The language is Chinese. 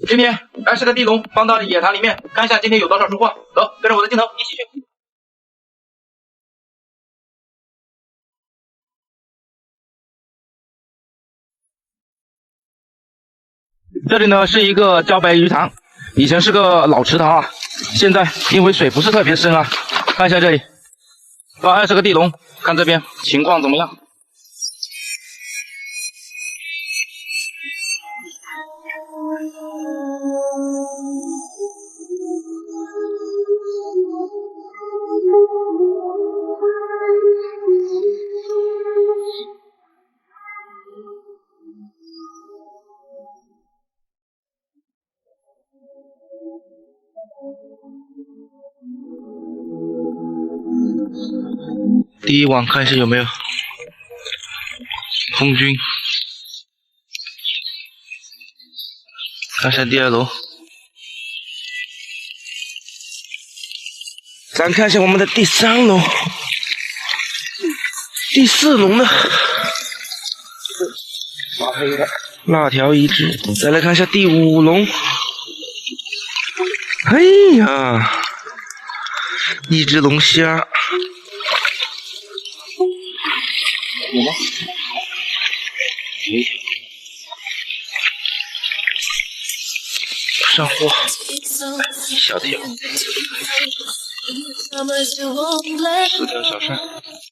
今天20个地龙放到野塘里面，看一下今天有多少收获。走，跟着我的镜头一起去。这里呢是一个交北鱼塘，以前是个老池塘啊，现在因为水不是特别深啊。看一下这里，放20个地龙，看这边情况怎么样？第一网看一下有没有空军，看一下第2楼，咱看一下我们的第3楼、第4龙呢，辣条一只，再来看一下第5龙，哎呀，一只龙虾。有吗？上货，小条，4条小鳝。